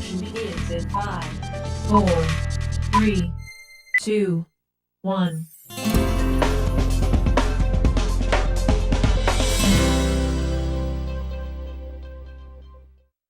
Introduction begins in 5, 4, 3, 2, 1.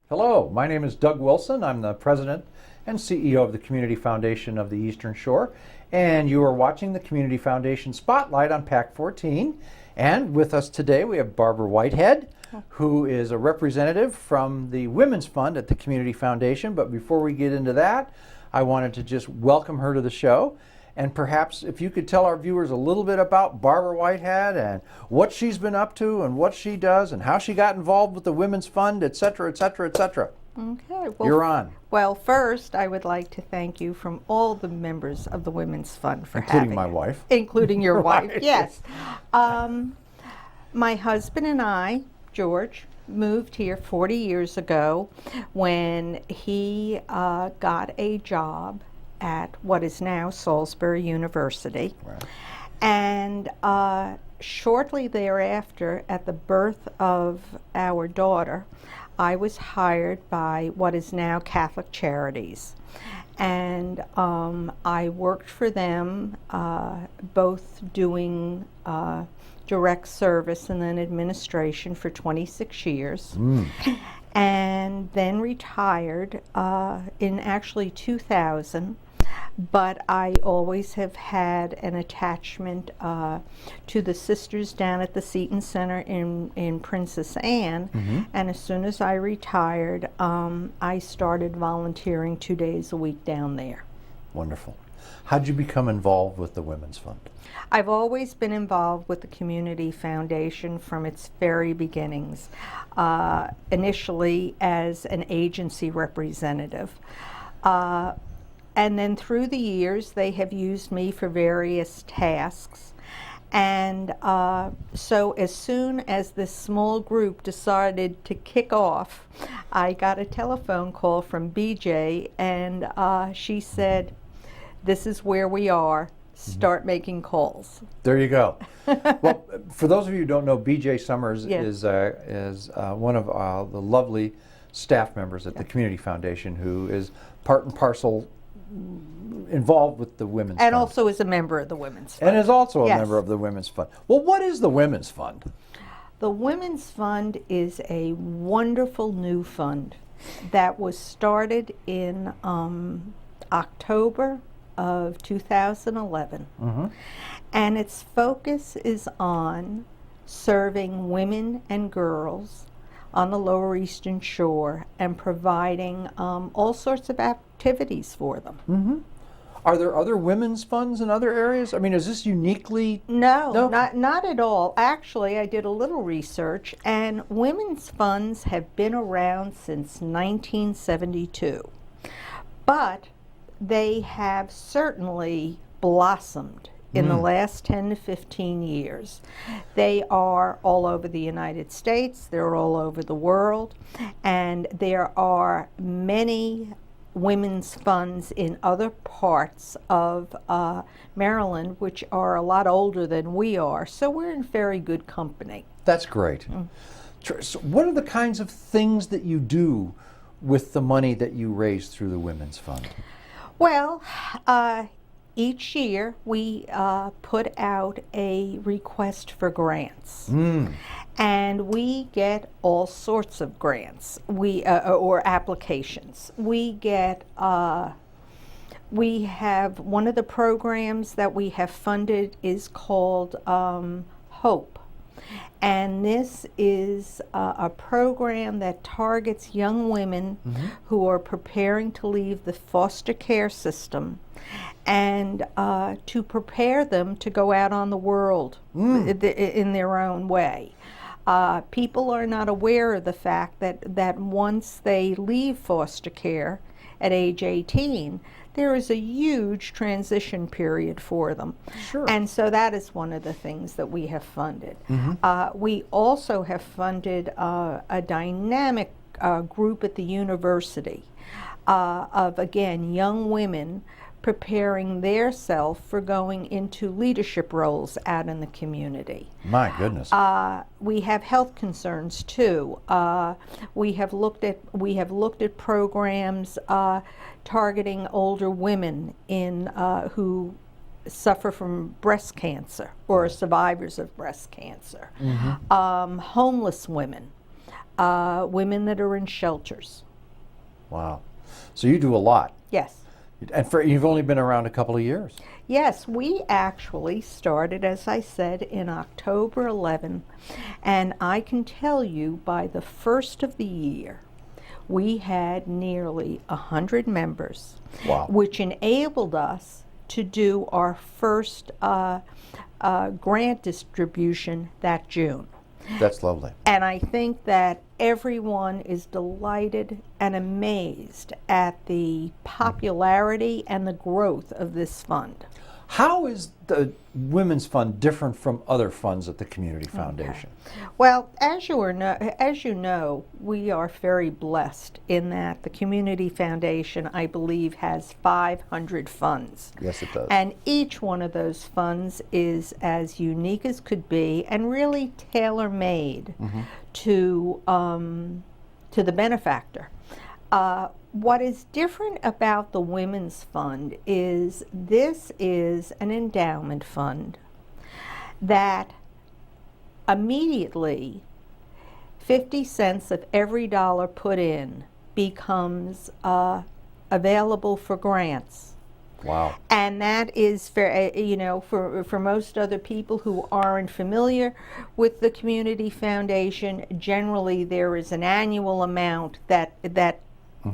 Hello, my name is Doug Wilson. I'm the President and CEO of the Community Foundation of the Eastern Shore, and you are watching the Community Foundation Spotlight on PAC 14. And with us today we have Barbara Whitehead, who is a representative from the Women's Fund at the Community Foundation. But before we get into that, I wanted to just welcome her to the show. And perhaps if you could tell our viewers a little bit about Barbara Whitehead and what she's been up to and what she does and how she got involved with the Women's Fund, et cetera, et cetera, et cetera. Okay. Well, you're on. Well, first, I would like to thank you from all the members of the Women's Fund for including having my it. wife. Including your Right. wife, yes. My husband and I, George, moved here 40 years ago when he got a job at what is now Salisbury University. Right. And shortly thereafter, at the birth of our daughter, I was hired by what is now Catholic Charities. And I worked for them, both doing direct service and then administration for 26 years. And then retired in actually 2000. But I always have had an attachment to the sisters down at the Seton Center in Princess Anne. And as soon as I retired, I started volunteering 2 days a week down there. Wonderful. How'd you become involved with the Women's Fund? I've always been involved with the Community Foundation from its very beginnings, initially as an agency representative. And then through the years, they have used me for various tasks. And so as soon as this small group decided to kick off, I got a telephone call from BJ, and she said, "This is where we are. Start making calls." There you go. Well, for those of you who don't know, BJ Summers Yes. is one of the lovely staff members at the Community Foundation who is part and parcel involved with the Women's And Fund. also is a member of the Women's Fund. And is also a Yes. member of the Women's Fund. Well, what is the Women's Fund? The Women's Fund is a wonderful new fund that was started in October of 2011. And its focus is on serving women and girls on the Lower Eastern Shore and providing all sorts of activities for them. Are there other women's funds in other areas? I mean, is this uniquely... No, not at all. Actually, I did a little research, and women's funds have been around since 1972. But they have certainly blossomed in the last 10 to 15 years. They are all over the United States, they're all over the world, and there are many women's funds in other parts of Maryland which are a lot older than we are, so we're in very good company. That's great. So what are the kinds of things that you do with the money that you raise through the Women's Fund? Well, each year we put out a request for grants. And we get all sorts of grants, or applications. We have one of the programs that we have funded is called HOPE. And this is a program that targets young women who are preparing to leave the foster care system and to prepare them to go out on the world in their own way. People are not aware of the fact that once they leave foster care at age 18, there is a huge transition period for them. Sure. And so that is one of the things that we have funded. We also have funded a dynamic group at the university of, again, young women preparing their self for going into leadership roles out in the community. My goodness. We have health concerns too. We have looked at programs targeting older women who suffer from breast cancer or are survivors of breast cancer. Homeless women, women that are in shelters. Wow. So you do a lot. Yes. And you've only been around a couple of years. Yes, we actually started, as I said, in October 11, and I can tell you by the first of the year, we had nearly 100 members, Wow. which enabled us to do our first grant distribution that June. That's lovely. And I think that everyone is delighted and amazed at the popularity and the growth of this fund. How is the Women's Fund different from other funds at the Community Foundation? Well, as you know, we are very blessed in that the Community Foundation, I believe, has 500 funds. Yes, it does. And each one of those funds is as unique as could be and really tailor-made to the benefactor. What is different about the Women's Fund is this is an endowment fund that immediately 50 cents of every dollar put in becomes available for grants. Wow. And that is for most other people who aren't familiar with the Community Foundation, generally there is an annual amount that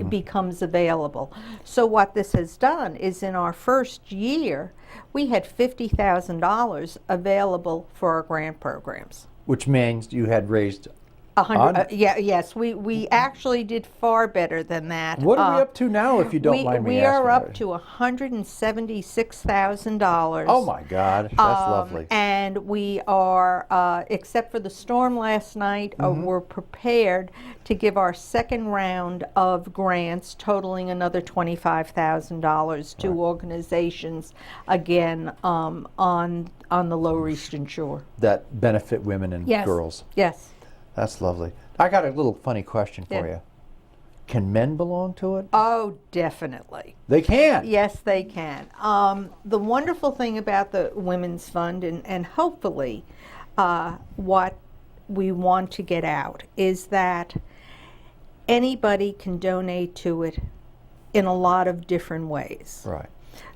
becomes available. So what this has done is in our first year, we had $50,000 available for our grant programs. Which means you had raised 100. Yes, we actually did far better than that. What are we up to now, if you don't mind me we asking? are up to $176,000. Oh my God, that's lovely. And we are, except for the storm last night, we're prepared to give our second round of grants totaling another $25,000 to organizations, again, on the Lower Eastern Shore. That benefit women and girls. Yes. That's lovely. I got a little funny question for you. Can men belong to it? Oh, definitely. They can? Yes, they can. The wonderful thing about the Women's Fund, and hopefully what we want to get out, is that anybody can donate to it in a lot of different ways. Right.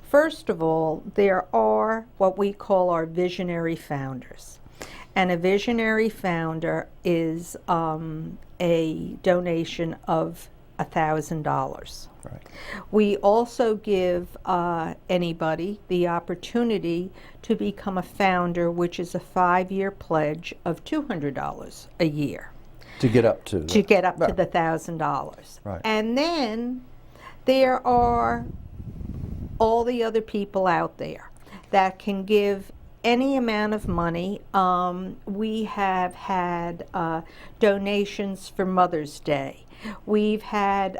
First of all, there are what we call our visionary founders. And a visionary founder is a donation of $1,000. Right. We also give anybody the opportunity to become a founder, which is a 5-year pledge of $200 a year. To get up to? To get up to the $1,000. Right. And then there are all the other people out there that can give any amount of money. We have had donations for Mother's Day. We've had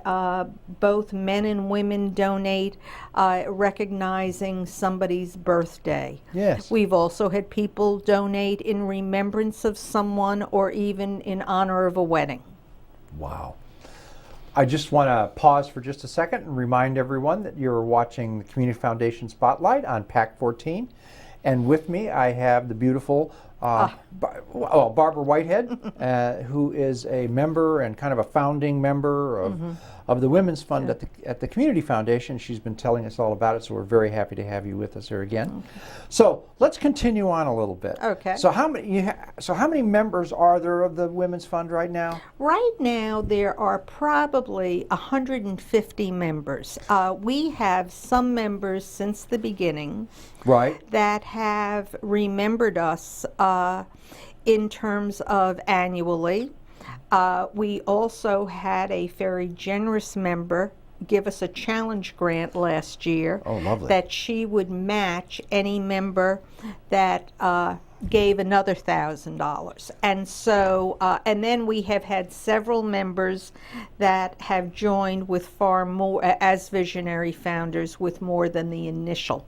both men and women donate recognizing somebody's birthday. Yes. We've also had people donate in remembrance of someone or even in honor of a wedding. Wow. I just want to pause for just a second and remind everyone that you're watching the Community Foundation Spotlight on PAC 14. And with me, I have the beautiful Barbara Whitehead, who is a member and kind of a founding member of the Women's Fund at the Community Foundation. She's been telling us all about it, so we're very happy to have you with us here again. Okay. So let's continue on a little bit. Okay. So how many members are there of the Women's Fund right now? Right now, there are probably 150 members. We have some members since the beginning. Right. That have remembered us in terms of annually. We also had a very generous member give us a challenge grant last year. Oh, lovely. That she would match any member that gave another $1,000. And so, and then we have had several members that have joined with far more, as visionary founders, with more than the initial,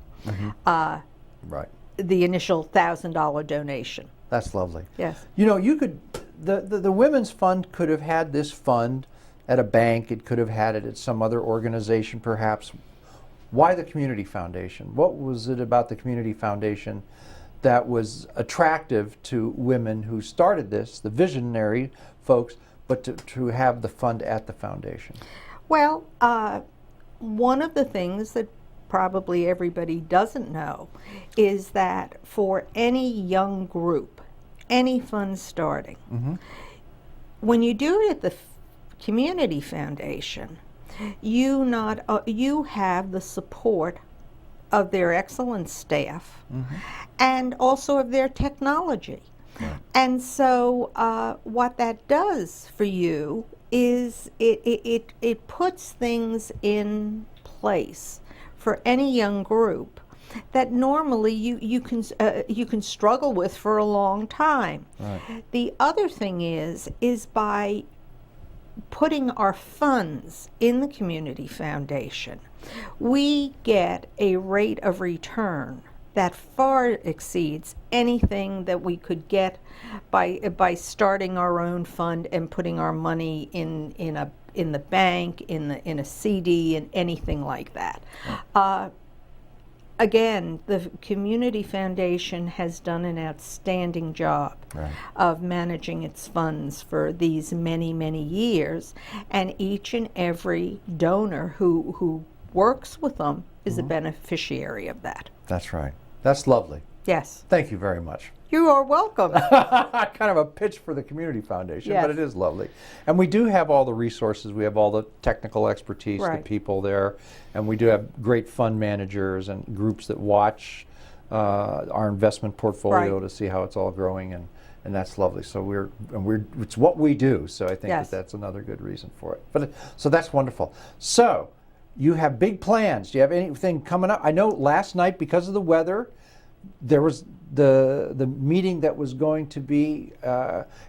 Right. the initial $1,000 donation. That's lovely. Yes. You know, you could, the Women's Fund could have had this fund at a bank. It could have had it at some other organization, perhaps. Why the Community Foundation? What was it about the Community Foundation that was attractive to women who started this, the visionary folks, but to have the fund at the foundation? Well, one of the things that probably everybody doesn't know is that for any young group, any fund starting, when you do it at the Community Foundation, you have the support of their excellent staff and also of their technology. Right. And so what that does for you is it puts things in place for any young group that normally you can struggle with for a long time. Right. The other thing is by putting our funds in the Community Foundation, we get a rate of return that far exceeds anything that we could get by starting our own fund and putting our money in the bank, in a CD, and anything like that. Again, the Community Foundation has done an outstanding job of managing its funds for these many, many years, and each and every donor who works with them is a beneficiary of that. That's right. That's lovely. Yes. Thank you very much. You are welcome. Kind of a pitch for the Community Foundation, Yes. but it is lovely. And we do have all the resources. We have all the technical expertise, Right. the people there, and we do have great fund managers and groups that watch our investment portfolio Right. to see how it's all growing, and that's lovely. So it's what we do. So I think Yes. that's another good reason for it. But so that's wonderful. So you have big plans. Do you have anything coming up? I know last night, because of the weather, there was the meeting that was going to be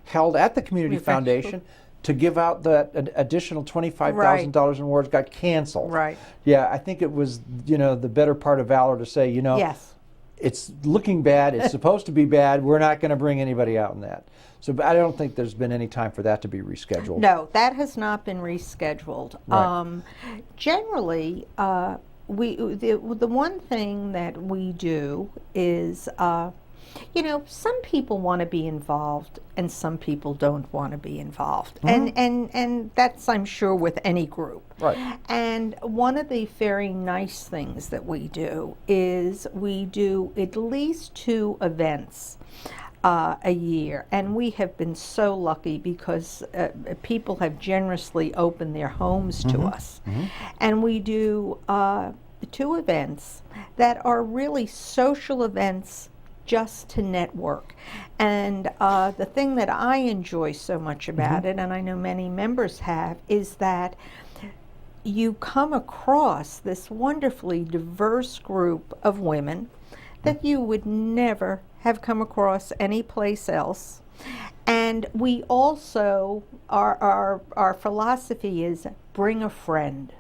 held at the Community Foundation to give out that additional $25,000 in awards got canceled. Right. Yeah, I think it was, the better part of valor to say, Yes. it's looking bad, it's supposed to be bad, we're not going to bring anybody out in that. So but I don't think there's been any time for that to be rescheduled. No, that has not been rescheduled. Right. Generally, the one thing that we do is, some people want to be involved and some people don't want to be involved, and that's, I'm sure, with any group. Right. And one of the very nice things that we do is we do at least 2 events a year, and we have been so lucky because people have generously opened their homes to us, and we do 2 events that are really social events just to network. And the thing that I enjoy so much about it, and I know many members have, is that you come across this wonderfully diverse group of women that you would never have come across anyplace else. And we also, our philosophy is bring a friend.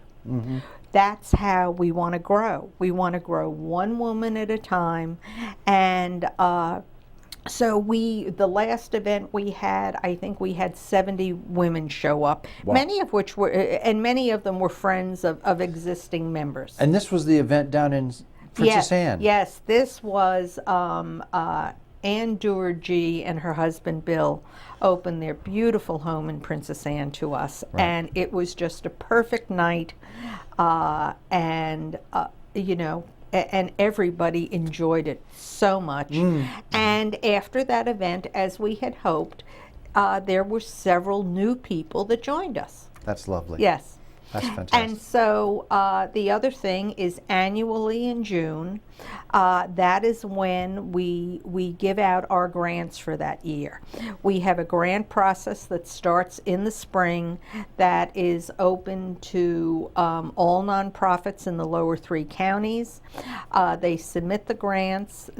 That's how we want to grow. We want to grow one woman at a time. And so the last event we had, I think we had 70 women show up, Wow. many of which were, and many of them were friends of existing members. And this was the event down in Princess Anne. Yes, this was Ann Doergy and her husband Bill opened their beautiful home in Princess Anne to us, and it was just a perfect night, and everybody enjoyed it so much. And after that event, as we had hoped, there were several new people that joined us. That's lovely. Yes. That's fantastic. And so the other thing is annually in June, that is when we give out our grants for that year. We have a grant process that starts in the spring that is open to all nonprofits in the lower 3 counties. They submit the grants.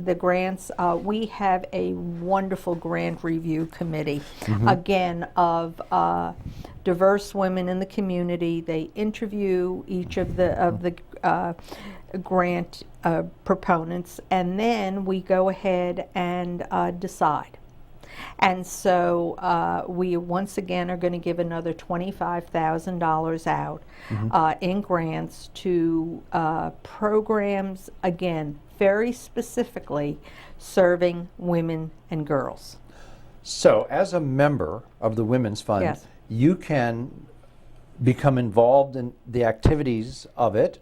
We have a wonderful grant review committee, again, of diverse women in the community. They interview each of the grant proponents, and then we go ahead and decide. And so we once again are going to give another $25,000 out in grants to programs, again, very specifically serving women and girls. So, as a member of the Women's Fund, Yes. you can become involved in the activities of it,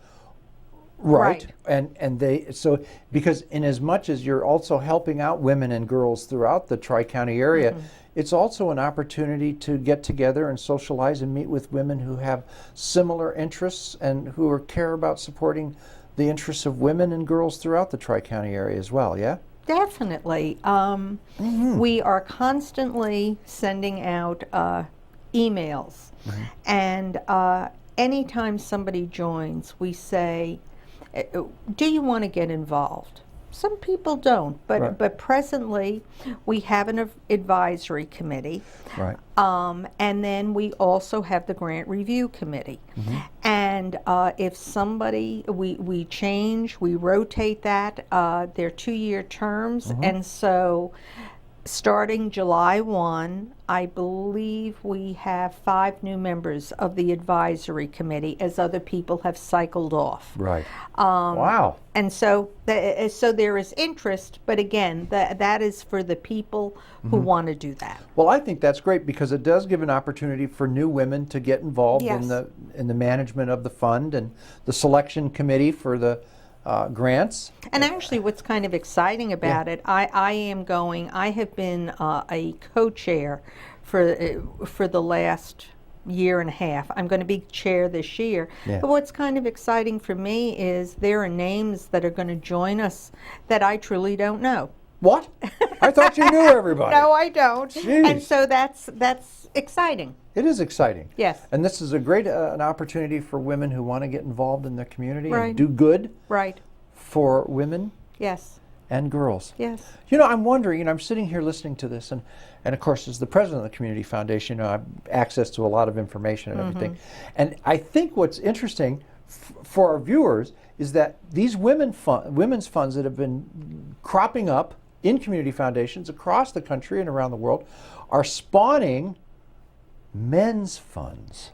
right? And they, so, because in as much as you're also helping out women and girls throughout the Tri-County area, it's also an opportunity to get together and socialize and meet with women who have similar interests and who care about supporting the interests of women and girls throughout the Tri-County area as well, yeah? Definitely. We are constantly sending out emails, and anytime somebody joins, we say, do you want to get involved? Some people don't, but presently we have an advisory committee, Right. and then we also have the grant review committee. And if somebody, we change, we rotate that. They're 2-year terms, and so starting July 1, I believe we have 5 new members of the advisory committee as other people have cycled off. Right. Wow. And so, so there is interest, but again, that is for the people who want to do that. Well, I think that's great because it does give an opportunity for new women to get involved Yes. in the management of the fund and the selection committee for the grants. And actually, what's kind of exciting about it, I have been a co-chair for the last year and a half. I'm going to be chair this year. Yeah. But what's kind of exciting for me is there are names that are going to join us that I truly don't know. What? I thought you knew everybody. No, I don't. Jeez. And so that's exciting. It is exciting. Yes. And this is a great an opportunity for women who want to get involved in the community Right. and do good Right. for women Yes. and girls. Yes. You know, I'm wondering, I'm sitting here listening to this, and of course, as the president of the Community Foundation, I have access to a lot of information and everything. And I think what's interesting for our viewers is that these women's funds that have been cropping up in community foundations across the country and around the world are spawning men's funds.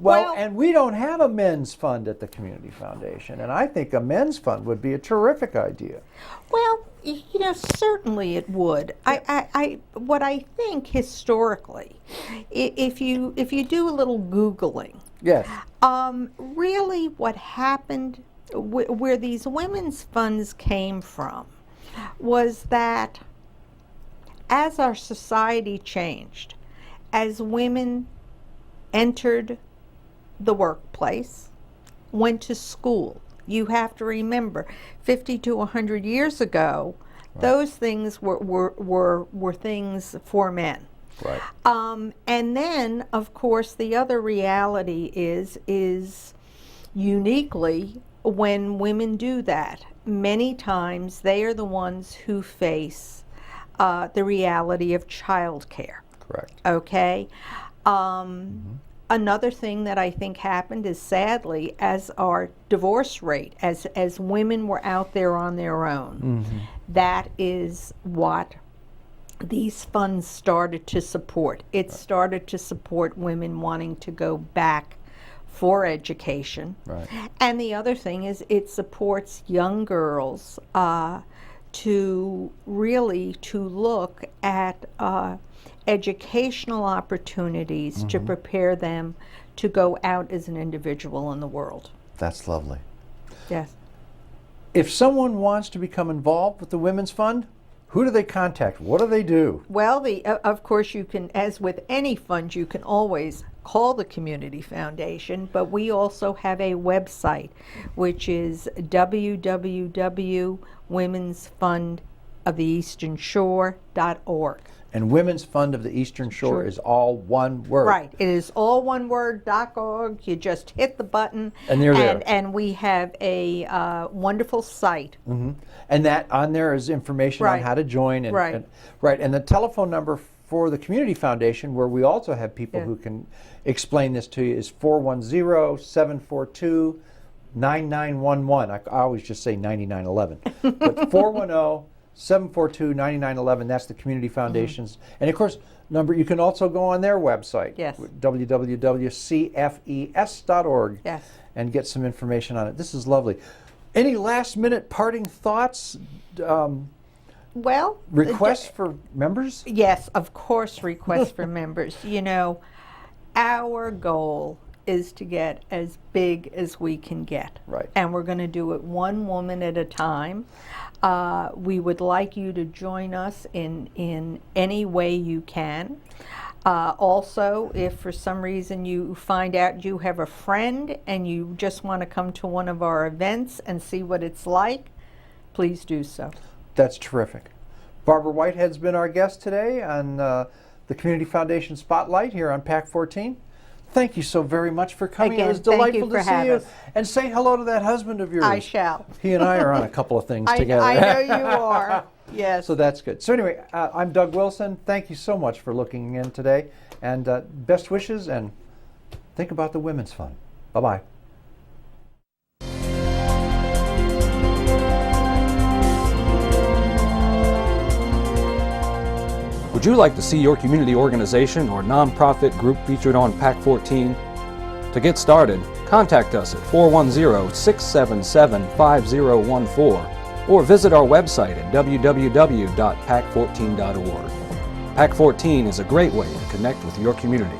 Well, and we don't have a men's fund at the Community Foundation, and I think a men's fund would be a terrific idea. Well, you know, certainly it would. What I think historically, if you do a little Googling, Yes. really what happened, where these women's funds came from, was that as our society changed, as women entered the workplace, went to school. You have to remember, 50 to 100 years ago, those things were things for men. Right. And then, of course, the other reality is uniquely when women do that, many times they are the ones who face the reality of childcare. Correct. Okay. Another thing that I think happened is, sadly, as our divorce rate, as women were out there on their own, that is what these funds started to support. It started to support women wanting to go back for education. Right. And the other thing is it supports young girls to look at educational opportunities to prepare them to go out as an individual in the world. That's lovely. Yes. If someone wants to become involved with the Women's Fund, who do they contact? What do they do? Well, of course, you can, as with any fund, you can always call the Community Foundation, but we also have a website, which is www.womensfundoftheeasternshore.org. And Women's Fund of the Eastern Shore is all one word. Right. It is all one word, .org. You just hit the button. And they're there. And we have a wonderful site. Mm-hmm. And that on there is information on how to join. And, and the telephone number for the Community Foundation, where we also have people who can explain this to you, is 410-742-9911. I always just say 9911. But 410-742-9911, that's the Community Foundation's. And of course, number, you can also go on their website, www.cfes.org, and get some information on it. This is lovely. Any last minute parting thoughts? Well, requests for members? Yes, of course, requests for members. You know, our goal is to get as big as we can get. Right. And we're going to do it one woman at a time. We would like you to join us in any way you can. Also, if for some reason you find out you have a friend and you just want to come to one of our events and see what it's like, please do so. That's terrific. Barbara Whitehead's been our guest today on the Community Foundation Spotlight here on PAC 14. Thank you so very much for coming. Again, it was delightful to see you. us. And say hello to that husband of yours. I shall. He and I are on a couple of things together. I know you are. Yes. So that's good. So anyway, I'm Doug Wilson. Thank you so much for looking in today. And best wishes, and think about the Women's Fund. Bye-bye. Would you like to see your community organization or nonprofit group featured on PAC 14? To get started, contact us at 410-677-5014 or visit our website at www.pac14.org. PAC 14 is a great way to connect with your community.